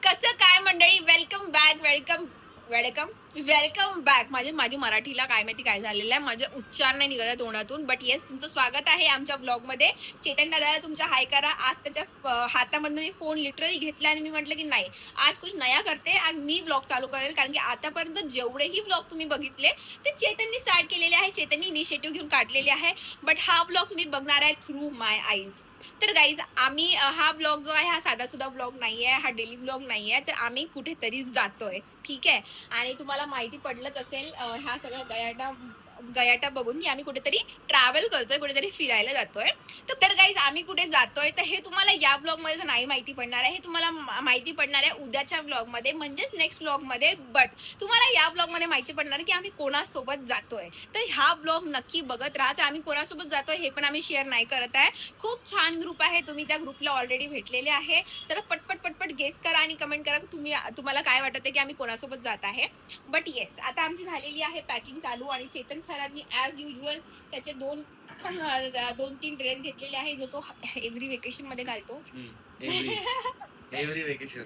कसं काय मंडळी, वेलकम बॅक. Welcome back. माझी मराठीला काय माहिती काय झालेलं आहे, माझे उच्चार नाही निघत आहे तोंडातून. बट येस, तुमचं स्वागत आहे आमच्या ब्लॉगमध्ये. चेतन दादाला तुमच्या हाय करा. आज त्याच्या हातामधून मी फोन लिटरली घेतला आणि मी म्हटलं की नाही, आज कुछ नया करते, आज मी ब्लॉग चालू करेल. कारण की आतापर्यंत जेवढेही ब्लॉग तुम्ही बघितले ते चेतननी स्टार्ट केलेले आहे, चेतननी इनिशिएटिव्ह घेऊन काढलेले आहे. बट हा ब्लॉग तुम्ही बघणार आहे थ्रू माय आईज. तर गाईज, आम्ही हा ब्लॉग जो आहे हा साधा सुद्धा ब्लॉग नाही आहे, हा डेली ब्लॉग नाही आहे. तर आम्ही कुठेतरी जातोय, ठीक आहे. आणि तुम्हाला माहिती पडलंच असेल ह्या सगळ्या गयाटा बघून की आम्ही कुठेतरी ट्रॅव्हल करतोय, कुठेतरी फिरायला जातोय. तर गाईज, आम्ही कुठे जातोय तर हे तुम्हाला या ब्लॉग मध्ये नाही माहिती पडणार आहे. हे तुम्हाला माहिती पडणार आहे उद्याच्या ब्लॉग मध्ये, म्हणजेच नेक्स्ट ब्लॉग मध्ये. बट तुम्हाला या ब्लॉग मध्ये माहिती पडणार की आम्ही कोणासोबत जातोय. तर हा ब्लॉग नक्की बघत राहा. तर आम्ही कोणासोबत जातोय हे पण आम्ही शेअर नाही करत आहे. खूप छान ग्रुप आहे, तुम्ही त्या ग्रुपला ऑलरेडी भेटलेले आहे. तर पटपट गेस करा आणि कमेंट करा की तुम्हाला काय वाटत आहे की आम्ही कोणासोबत जात आहे. बट येस, आता आमची झालेली आहे पॅकिंग चालू. आणि चेतन सरांनी ॲज युजल त्याचे दोन तीन ड्रेस घेतलेले आहे, जो तो एव्हरी वेकेशन मध्ये घालतो. एव्हरी वेकेशन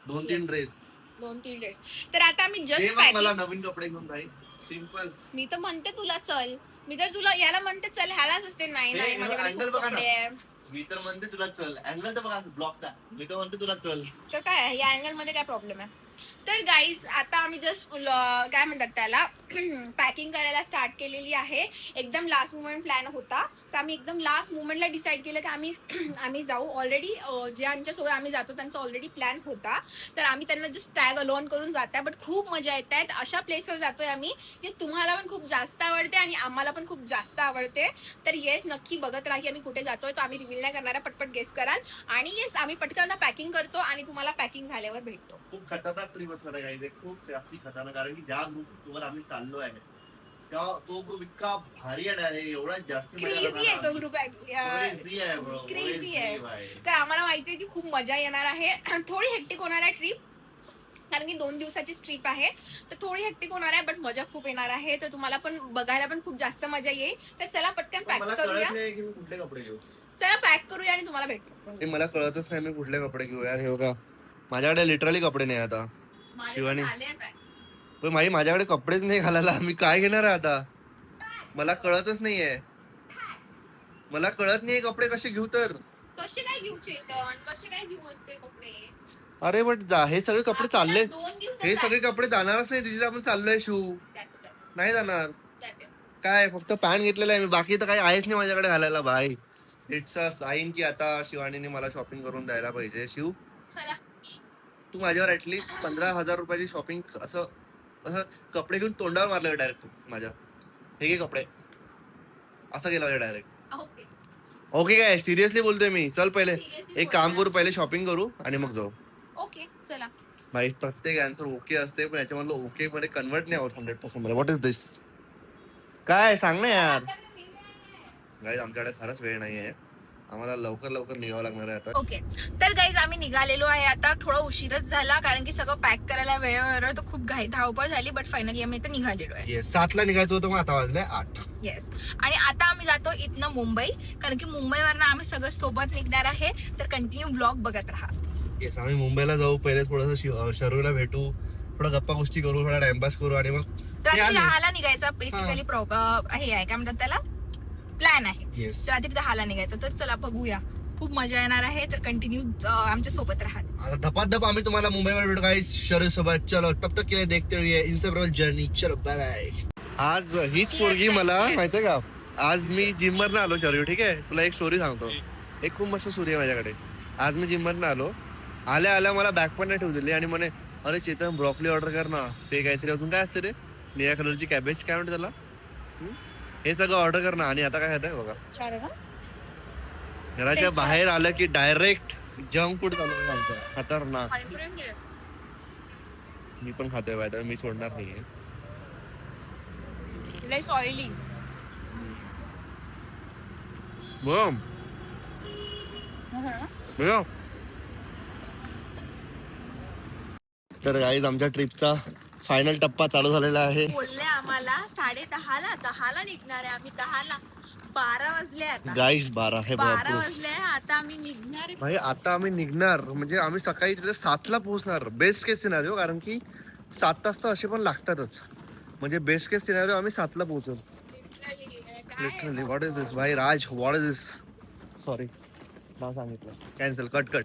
दोन तीन ड्रेस. तर आता आम्ही जस्ट मला नवीन कपडे घेऊन जाईल. सिंपल. मी तर म्हणते तुला चल, मी तर तुला याला म्हणते चल, ह्यालाच असते नाही नाही माझ्याकडे खूप कपडे आहे. मी तर म्हणते तुला चल, अँगल तर बघा ब्लॉगचा. मी तर म्हणते तुला चल. तर काय या अँगल मध्ये काय प्रॉब्लेम आहे. तर गाईज, आता आम्ही जस्ट काय म्हणतात त्याला पॅकिंग करायला स्टार्ट केलेली आहे. एकदम लास्ट मुमेंट प्लॅन होता, तर आम्ही एकदम लास्ट मुमेंटला डिसाईड केलं की आम्ही जाऊ. ऑलरेडी ज्यांच्यासोबत आम्ही जातो त्यांचा ऑलरेडी प्लॅन होता. तर आम्ही त्यांना जस्ट टॅग अलोन करून जात आहे. बट खूप मजा येत आहेत. अशा प्लेसवर जातोय आम्ही जे तुम्हाला पण खूप जास्त आवडते आणि आम्हाला पण खूप जास्त आवडते. तर येस, नक्की बघत राहा की आम्ही कुठे जातोय. तो आम्ही रिव्हील नाही करणार, पटपट गेस कराल. आणि येस, आम्ही पटकन पॅकिंग करतो आणि तुम्हाला पॅकिंग झाल्यावर भेटतो. खूप खतरनाक ट्रिप असणार आहे गाईज, खूप जास्ती खतरनाक. कारण की ज्या ग्रुप सोबत आम्ही चाललो आहे तो ग्रुप इतका भारी आहे, एवढा जास्ती क्रेझी आहे तो ग्रुप, क्रेझी आहे. तर आम्हाला माहिती आहे की खूप मजा येणार आहे. थोडी हेक्टिक होणार आहे ट्रिप, कारण की 2 दिवसाची ट्रिप आहे. तर थोडी हेक्टिक होणार आहे, बट मजा खूप येणार आहे. तर तुम्हाला पण बघायला पण खूप जास्त मजा येईल. तर चला पटकन पॅक करूया. कुठले कपडे घेऊ, चला पॅक करूया आणि तुम्हाला भेटतो. मला कळतच नाही मी कुठले कपडे घेऊ यार. हे बघा, माझ्याकडे लिटरली कपडे नाही आता. शिवानी, पण माझ्याकडे कपडेच नाही घालायला. मी काय घेणार आहे आता, मला कळतच नाहीये. मला कळत नाहीये कपडे कसे घेऊ. तर कसे काय घेऊ चेतन, कसे काय घेऊ असते कपडे. अरे बट हे सगळे कपडे चालले, हे सगळे कपडे जाणारच नाही. तिथे आपण चाललोय शू नाही जाणार. काय फक्त पॅन्ट घेतलेला आहे मी, बाकी तर काही आहेच नाही माझ्याकडे घालायला. भाई, इट्स अ साईन की आता शिवानीने मला शॉपिंग करून द्यायला पाहिजे. शिव, तू माझ्यावर ऍटलीस्ट 15,000 रुपयाची शॉपिंग असं कपडे घेऊन तोंडावर मारलं डायरेक्ट. तू माझ्या हे घे कपडे असं गेला डायरेक्ट. ओके काय, सिरियसली बोलतोय मी. चल पहिले एक काम करू, पहिले शॉपिंग करू आणि मग जाऊ. ओके चला. भाई, प्रत्येक आन्सर ओके असते, पण याच्यामधलं ओके मध्ये कन्वर्ट नाही होत 100% मध्ये. व्हॉट इज दिस, काय सांग ना यार. गाईज, आमच्याकडे खरंच वेळ नाहीये, आम्हाला लवकर निघावं लागणार आहे आता. ओके, तर गाईज आम्ही निघालेलो आहे आता. थोडा उशीरच झाला कारण की सगळं पॅक करायला वेळेवर तर खूप धावपळ झाली. बट फायनली आम्ही इथं निघालेलो आहे. 7ला निघायचं होतं, मग आता वाजले 8. येस, आणि आता आम्ही जातो इथनं मुंबई, कारण की मुंबईवरनं आम्ही सगळं सोबत निघणार आहे. तर कंटिन्यू ब्लॉग बघत राहा. येस, आम्ही मुंबईला जाऊ. पहिले थोडंसं शरूला भेटू, थोडा गप्पा गोष्टी करू, थोडा टाइमपास करू आणि मग रात्री 10ला निघायचा. बेसिकली हे आहे काय म्हणतात त्याला, प्लॅन आहे. रात्री 10ला निघायचं. तर चला बघूया, खूप मजा येणार आहे. तर कंटिन्यू आमच्या सोबत राहा. धपाधप आम्ही तुम्हाला मुंबईवर भेटू गाईस, शरू सोबत. चलो, तब तक के लिए देखते रहिए इन्स्टाग्राम जर्नी. चलो बाय बाय. आज हीच पोरगी मला माहितीये का, आज मी जिम वरनं आलो शरू, ठीक आहे. तुला एक स्टोरी सांगतो, एक खूप मस्त स्टोरी आहे माझ्याकडे. आज मी जिम वरनं आलो, आल्या मला बॅग पण नाही ठेवू दिली आणि म्हणे, अरे चेतन ब्रॉकली ऑर्डर कर ना. ते काहीतरी अजून काय असते रे, निळ्या कलरची कॅबेज, काय म्हणते त्याला, हे सगळं ऑर्डर कर ना. आणि आता काय खात आहे बघा, घराच्या बाहेर आलं की डायरेक्ट जंक फूड चालू आहे. खतरनाक. मी पण खातोय बाय, मी सोडणार नाहीये. लेस ऑइली. बम तर गाईज, आमच्या ट्रिपचा फायनल टप्पा चालू झालेला आहे. बोलले आम्हाला 10:30ला निघणार आहे आम्ही. 10ला 12 वाजले आता. गाईस 12 हे 12 वाजले आता आम्ही निघणार आहे. भाई आता आम्ही निघणार म्हणजे आम्ही सकाळी तिथे 7ला पोहोचणार. बेस्ट केस सिनारिओ, कारण की 7 तास तर असे पण लागतातच. म्हणजे बेस्ट केस सिनारिओ आम्ही 7ला पोहोचू. लिटरली व्हॉट इज दिस भाई राज, व्हॉट इज दिस. सॉरी नाव सांगितलं, कॅन्सल, कट.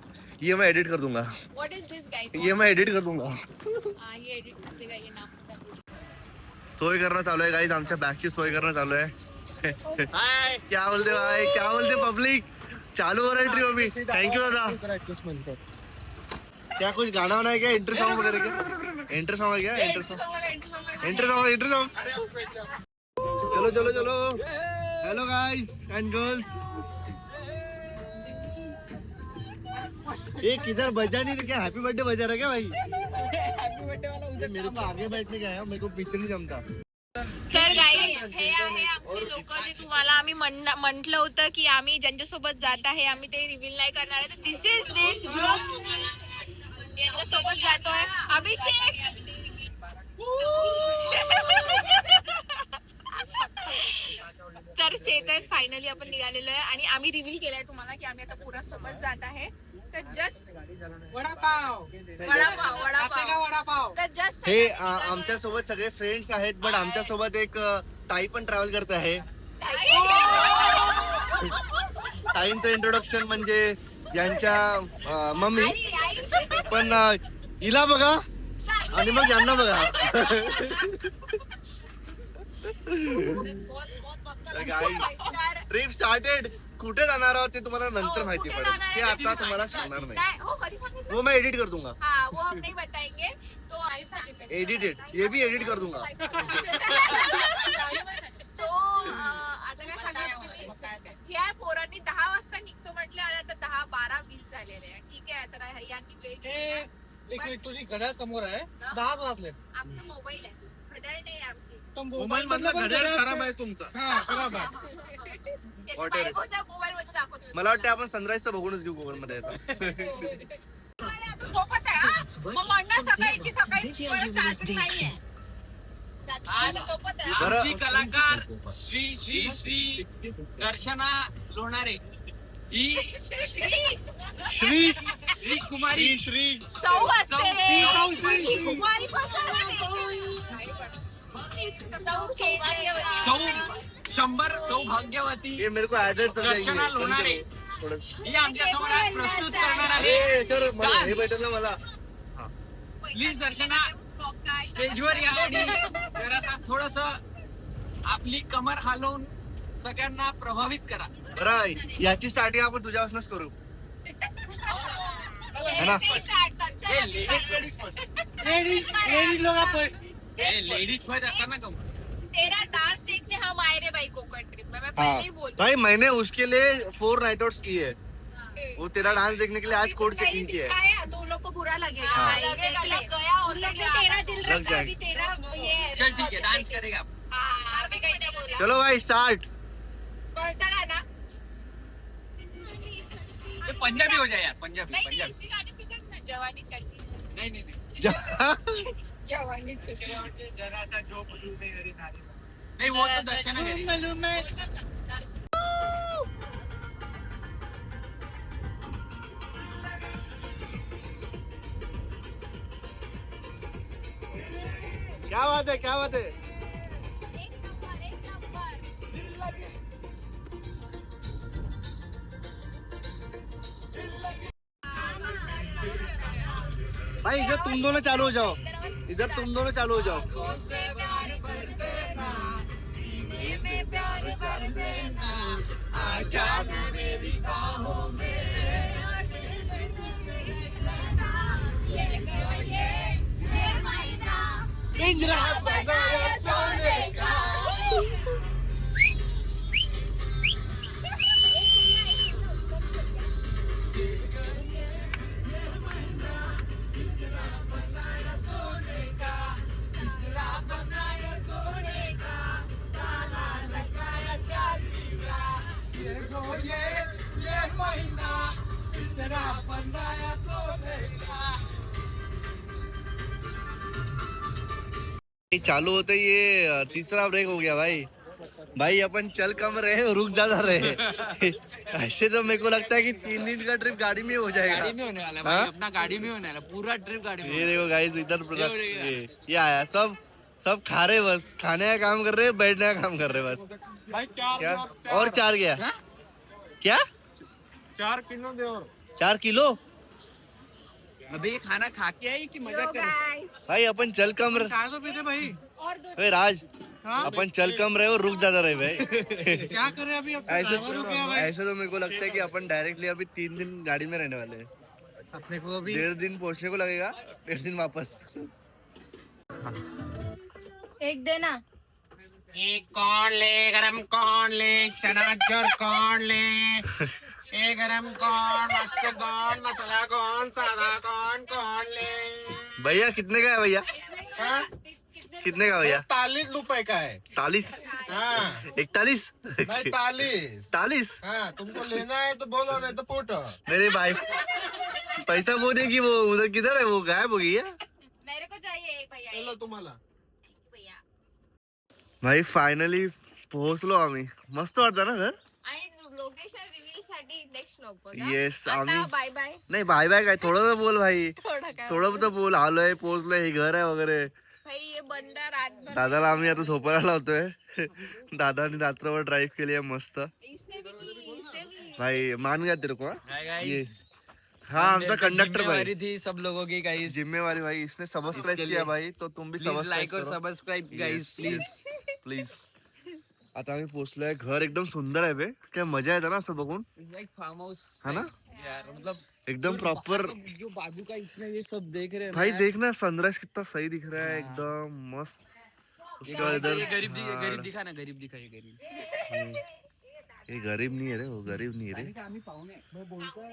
EMI एडिट कर दूंगा. What is this guys? EMI edit कर दूंगा. ये एडिट करते का ये नाम? सोय करणं चालू आहे गाईज, आमच्या बॅगची सोय करणं चालू आहे. क्या बोलते भाई, क्या बोलते पब्लिक. चालू हो रहा है ट्रिप अभी. थँक्यू दादा. क्या कुछ गाना वाना है क्या? इंटर सॉन्ग वगैरह क्या? इंटर सॉन्ग है क्या? Inter song. चलो. Hello guys and girls. एक इधर बजा नहीं, क्या हैप्पी बर्थडे बजा रहा क्या भाई? मेरे को आगे बैठने का है, मेरे को पीछे नहीं जमता. तर गाई हे आहे आमची लोक जे तुम्हाला आम्ही म्हंटल होतं की आम्ही ज्यांच्यासोबत जात आहे आम्ही ते रिव्हील नाही करणार आहे. दिस इज दिस ग्रुप यांच्यासोबत जातोय अभिषेक. तर चेतन फायनली आपण निघालेलो आहे आणि आम्ही रिव्हील केलंय तुम्हाला की आम्ही आता पुरा सोबत जात आहे. तर जस्ट वडापाव तर जस्ट हे आमच्या सोबत सगळे फ्रेंड्स आहेत, बट आमच्या सोबत एक ताई पण ट्रॅव्हल करते आहे. ताईंचं इंट्रोडक्शन म्हणजे यांच्या मम्मी, पण हिला बघा आणि मग यांना बघा. Trip started. कुठे जाणार आहोत ते तुम्हाला नंतर माहिती पडेल, ते आता तुम्हाला सांगणार नाही. वो मैं एडिट कर दूंगा. हाँ वो हम नहीं बताएंगे तो एडिटेड, ये भी एडिट कर दूंगा. तो आता काय सांगायचं, ह्या पोरांनी 10 वाजता निघतो म्हटलं आणि आता 10, 12, 20 झालेले आहे. ठीक आहे, तर यांनी वेळ घेतली. एक मिनिट, तुझी घड्याळ समोर आहे. 10 वाजले. आमचा मोबाईल आहे, घड्याळ नाही आमची. मोबाईल मधला घड्याळ खराब आहे तुमचा. हा खराब आहे. मोबाईल मध्ये दाखवतो. मला वाटतं आपण सनराईज तर बघूनच घेऊ गुगल मध्ये आता. झोपत आहे हा? मग म्हणणं सकाळी की सकाळी परत चार्जिंग नाहीये. झोपत आहे हा? बरं. आमची कलाकार श्री श्री श्री दर्शना लोणारे ही श्री श्री कुमारी श्री सौ असते रे. सौ. ही कुमारी सौ 100 सौभाग्यवती ये मेरे को एड्रेस दर्शना लोणारे ही आमच्या समोर आज प्रस्तुत करणार आहे. हे भेटेल ना मला. प्लीज दर्शना स्टेजवर या आणि जरासा थोडस आपली कमर हलवून सगळ्यांना प्रभावित करा. बरं, याची स्टार्टिंग आपण तुझ्यापासूनच करू है ना. लेडीज लोग लेडीज फर्स्ट असा ना कम. तेरा डांस देखने हम आए रे भाई कोकण ट्रिप में. मैं पहले ही बोल भाई मैंने उसके लिए 4 नाइट आउट्स की है. वो तेरा डांस देखने के लिए आज कोड चेकिंग की है. काय दो लोग को बुरा लगेगा. हाँ. लगेगा, लग गया और लग गया. तेरा दिल लग रखा जाएगा. अभी तेरा ये है. चल ठीक है, डांस करेगा. हाँ, अभी कैसे बोला? चलो भाई स्टार्ट. कौन सा गाना? ये पंजाबी हो जाए यार, पंजाबी नहीं पंजाबी. इसी गाने पे करना. जवानी चढ़ती है. नहीं जवानी चढ़ती है. नहीं वो तो दर्शना करेगी. मालूम है. क्या बात है, क्या बात है. एक नंबर. भाई इधर तुम दोनों चालू हो जाओ. इधर तुम दोनों चालू हो जाओ. तुझसे प्यार कर देना, सीने में प्यार कर देना, आजा मेरी बाहों में. ये महीना पिंजरा बनाया सोने का. चालू होते ये तीसरा ब्रेक हो गया भाई. भाई अपन चल कम रहे रुक ज्यादा रहे ऐसे तो मेरे को लगता है कि 3 दिन का ट्रिप गाड़ी में हो जाएगा। गाड़ी में होने वाला है हाँ? भाई, अपना गाड़ी में होने वाला है, पूरा ट्रिप गाड़ी में ये देखो गाइस इधर ये ये आया सब खा रहे बस, खाने का काम कर रहे बैठने का काम कर रहे बस। भाई क्या और 4 गया हाँ? क्या 4 किलो दे और 4 किलो अभी ये खाना खा के आई कि मजा कर भाई अपन चल कम रहे। चाय तो पीते भाई। भाई राज अपन चल कम रहे और रुक ज्यादा रहे भाई क्या करें अभी अब ऐसे तो मेरे को लगता है कि अपन डायरेक्टली अभी 3 दिन गाड़ी में रहने वाले हैं। अपने को अभी 1.5 दिन पहुंचने को लगेगा, 1.5 दिन वापस। एक देना। एक कौन ले गरम कौन ले चनाचूर कौन ले ए गरम कौन मस्त कौन मसाला कौन सादा कौन कौन ले। भैया कितने का है भैया? हाँ? कितने का भैया? 40 रुपए का है। 40 हाँ 41 नहीं 40। 40 हाँ तुमको लेना है तो बोलो नहीं तो पूछो। मेरे भाई पैसा वो देगी, वो उधर किधर है, वो गायब हो गई है। मेरे को चाहिए एक भैया चलो तुम्हाला भैया भाई फायनली पोहोचलो आम्ही. मस्त वाटतं ना घर. आणि लोकेशन रिव्हील साठी नेक्स्ट व्लॉग बघा. येस आता आम्ही बाय बाय. नाही बाय बाय काय थोडं तर बोल भाई, थोडं काय थोडं तर बोल. आलोय पोहोचलोय, हे घर आहे वगैरे. भाई ये बंदा रातभर दादाला आम्ही आता झोपायला लावतोय. दादाने रात्रभर ड्राईव्ह केली आहे मस्त. इसने भी की इसने भी भाई मान गया तेरे को. हाँ? हाय ये गाइस, हाँ आमचा कंडक्टर जिम्मेवारी भाई, थी सब लोगों की गाइस. जिम्मेवारी भाई. इसने सब्सक्राइब इसके किया लिए भाई, तो तुम भी प्लीज लाइक और सब्सक्राइब करो सब्सक्राइब गाइस प्लीज. प्लीज. आता आम्ही पोहोचलोय. घर एकदम सुंदर आहे बे. काय मजा येते ना असं बघून. लाइक फार्म हाउस है ना? यार. मतलब एकदम प्रॉपर. जो बाजू का इसमें ये सब देख रहे हैं भाई ना, देखना सनराइज कितना सही दिख रहा है, एकदम मस्त. उसके बाद इधर ये गरीब झाड़. गरीब दिखा ना, गरीब दिखा, ये गरीब. ये गरीब नहीं है रे, वो गरीब नहीं है रे. आम्ही पाहुणे.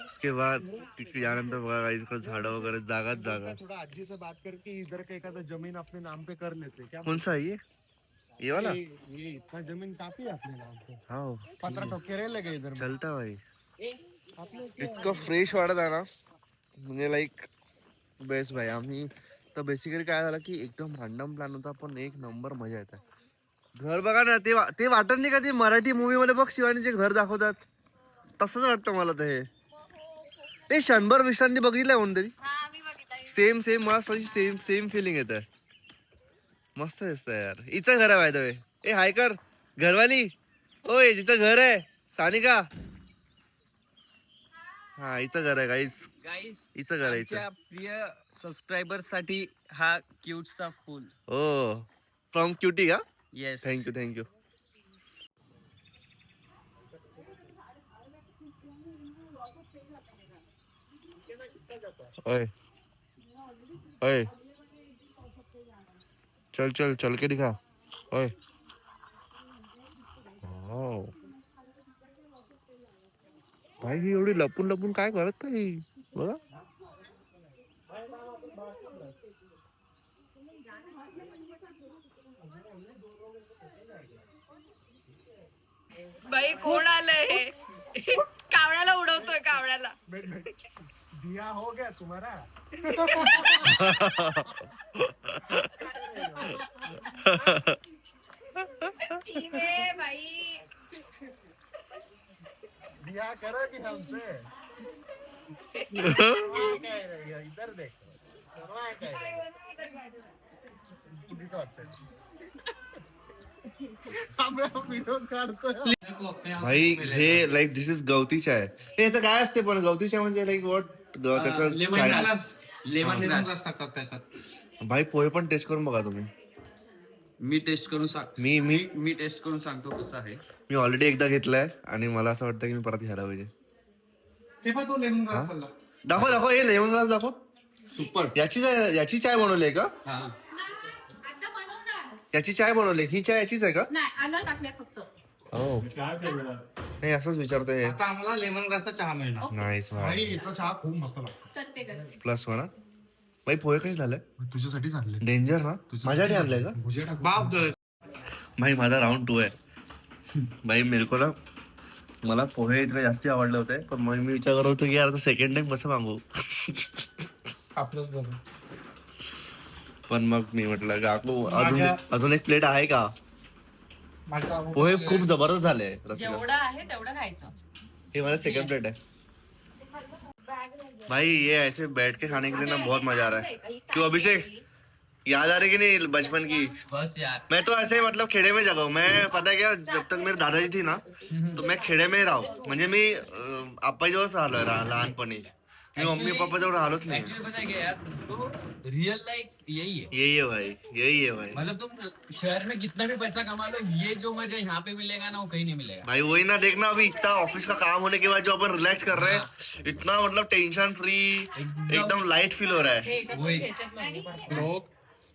उसके बाद तिकडे यानंतर बघा काही इकडे झाडं वगैरे, जागाच जागा. थोड़ा अज्जी से बात करके इधर का एक आधा जमीन अपने नाम पे कर लेते क्या? कौन सा है ये वाला? ये इतना जमीन काफी है अपने नाम पे. हाँ 15 ठोके रह लगे इधर में. चलता भाई. आपने इतकं फ्रेश वाटत आहे ना, म्हणजे लाईक बेस्ट भाई. आम्ही तर बेसिकली काय झालं की एकदम रॅन्डम प्लॅन होता, पण एक नंबर मजा येते. घर बघा ना, ते वाटत नाही का ते मराठी मूवी मध्ये बघ शिवानीचे घर दाखवतात, तसंच वाटतं मला तर हे. ते क्षणभर विश्रांती बघितलंय कोणतरी. हा मी बघितलं. सेम सेम मला सेम सेम फिलिंग येत आहे. मस्त दिसतंय यार. हिचं घर आहे बाय द वे. ए हाय कर घरवाली. ओय जिचं घर आहे सानिका. हा हिचं घर आहे गाईस. गाइस, हिचं घर आहे आमच्या हिचं. प्रिय सबस्क्रायबर साठी हा क्यूटचा फुल. हो फ्रॉम क्युटी का. येस. Thank you thank you. ओए ओए चल चल चल के दिखा. ओए हो भाई, ही एवढी लपून लपून काय करत नाही बघा. बाई कोण आलंय? कावळ्याला उडवतोय कावळ्याला. दिया हो गया तुम्हारा. बाई दिया करो कि हमसे. इधर देख. विरोध काढतोय. भाई हे लाईक दिस इज गवती चाय. हे याचं काय असते पण गवती चाय म्हणजे लाईक वॉट त्याचं चाय. लेमन ग्रास भाई पोहे पण टेस्ट करून बघा तुम्ही. मी टेस्ट करून सांग. मी मी मी टेस्ट करून सांगतो कसं आहे. मी ऑलरेडी एकदा घेतलाय आणि मला असं वाटतं की मी परत घ्यायला पाहिजे. ते पण तो लेमन ग्रास खाल्ला. दाखव दाखव हे लेमन ग्लास दाखव. सुपर. याची चाय बनवली का? हा आता बनवणार. याची चाय बनवली. ही चाय याचीच आहे का? नाही आलं टाकल्या फक्त. हो नाही असंच विचारतोय. आता आम्हाला लेमन ग्रासचा चहा मिळणार. नाईस भाई. भाई इथं चहा खूप मस्त लागतो. करते करते. प्लस म्हणा. भाई पोहे कसे झाले? तुझ्यासाठी झाले. डेंजर ना. माझ्यासाठी आणलंय का? बाप भाई माझा राऊंड 2 आहे. भाई मेरे को ना मला पोहे इतके जास्ती आवडले होते, पण मग मी विचार करत होतो की यार सेकंड टाइम कसं मागू. आपलंच बरं. पण मग मी म्हटलं काकू अजून एक प्लेट आहे का. पोहे खूप जबरदस्त झाले रसिका. जेवढं आहे तेवढं खायचं. ये हमारा सेकंड प्लेट है भाई. ये ऐसे बैठ के खाने के लिए ना बहुत मजा आ रहा है. क्यों अभिषेक, याद आ रही कि नहीं बचपन की? बस यार. मैं तो ऐसे मतलब खेड़े में जगा हूँ. मैं पता है क्या, जब तक मेरी दादाजी थी ना तो मैं खेड़े में ही राहू. म्हणजे मी आप्पाजवळच राहिलोय लहानपणी. मी मम्मी पप्पा जवळ राहिलोच नाही. एक्चुअली पता है क्या यार, दोस्तों रियल लाइफ यही है. यही है भाई, यही है भाई. मतलब तुम शहर में कितना भी पैसा कमा लो, ये जो मजा यहाँ पे मिलेगा ना वो कहीं नहीं मिलेगा. भाई वही ना, देखना अभी इतना ऑफिस का काम होने के बाद जो अपन रिलैक्स कर रहे हैं, इतना मतलब टेंशन फ्री एकदम लाइट फील हो रहा है. वही. लोग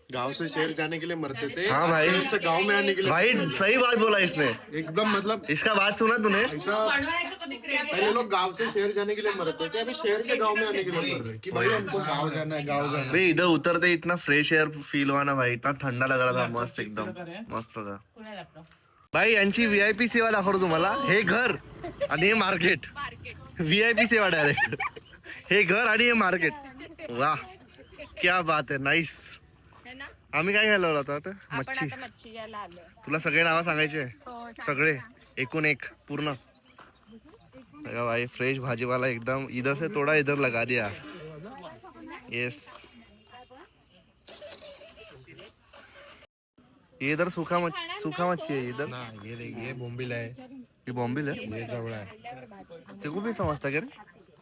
गांव से शहर जाने के लिए मरते थे. हाँ भाई. शहर से गांव में आने के लिए भाई सही बात बोला इसने. एकदम मतलब इसका बात सुना तूने? ऐसा पहले लोग गांव से शहर जाने के लिए मरते थे, अभी शहर से गांव में आने के लिए मर रहे हैं कि भाई हमको गांव जाना है, गांव जाना है. भाई इधर उतरते इतना फ्रेश एयर फील हुआ ना भाई, इतना ठंडा लग रहा था. मस्त एकदम मस्त था भाई. यांची VIP सेवा दाखवतो तुम्हाला. हे घर आणि हे मार्केट. VIP सेवा डायरेक्ट. हे घर आणि हे मार्केट. वाह क्या बात आहे. नाईस. आम्ही काय घ्यायला होतो आता? मच्छी. मच्छी घ्यायला आलो. तुला सगळे नावं सांगायचे? हो, सगळे एकूण एक पूर्ण. अरे भाई फ्रेश भाजीवाला एकदम. इधर से थोड़ा इधर लगा दिया. यस. ये इधर सूखा मच्छी है इधर. ना ये बोम्बिल है, ये बॉम्बिल है. ये जवड़ा है. तेरे को भी समझता क्या रे?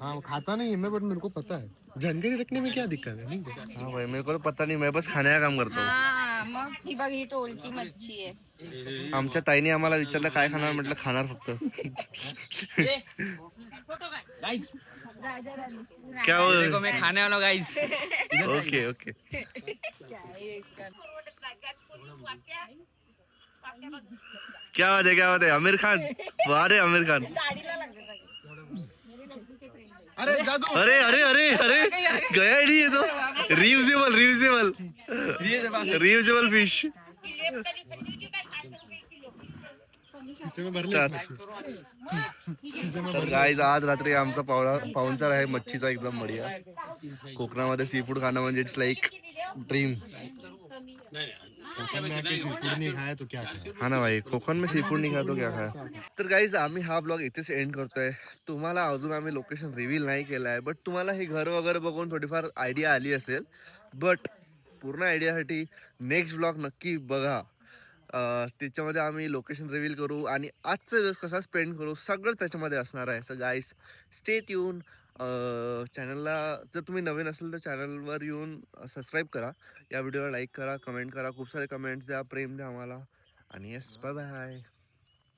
हाँ खाता नहीं है मैं, बट मेरे को पता है. जानकारी रखने में क्या दिक्कत है? नहीं हाँ भाई मेरे को तो पता नहीं, मैं बस खाने का काम करतो. हा मग ही बघ ही टोलची मच्छी आहे. आमच्या ताईने आम्हाला विचारलं काय खाणार, म्हटलं खाणार फक्त. गाइस, क्या हो? देखो मैं खाने वाला गाइस. Okay okay. क्या बात है, क्या बात है. आमिर खान. वाह रे आमिर खान. अरे जादू. अरे अरे अरे अरे गया नहीं ये तो. Reusable reusable fish. किसी में भर लिया मच्छी. तर गाईज आज रात्री आमचा पाहुणचार आहे मच्छीचा एकदम बढिया. कोकणामध्ये सी फूड खाणं म्हणजे इट्स लाईक ड्रीम. कोकण में आके सीफूड नहीं खाया तो क्या खाया. हा ना भाई, कोकण में सी फूड नाही खातो क्या खाया. तर गाईज आम्ही हा ब्लॉग इथेच एंड करतोय. तुम्हाला अजून आम्ही लोकेशन रिव्हील नाही केलं आहे, बट तुम्हाला हे घर वगैरे बघून थोडीफार आयडिया आली असेल. बट पूर्ण आयडियासाठी नेक्स्ट ब्लॉग नक्की बघा. त्याच्यामध्ये आम्ही लोकेशन रिव्हील करू आणि आजचा दिवस कसा स्पेंड करू सगळं त्याच्यामध्ये असणार आहे. So guys stay tune. चॅनलला जर तुम्ही नवीन असेल तर चॅनलवर येऊन सबस्क्राईब करा. या व्हिडिओला लाईक करा, कमेंट करा, खूप सारे कमेंट्स द्या, प्रेम द्या आम्हाला. आणि येस बाय बाय.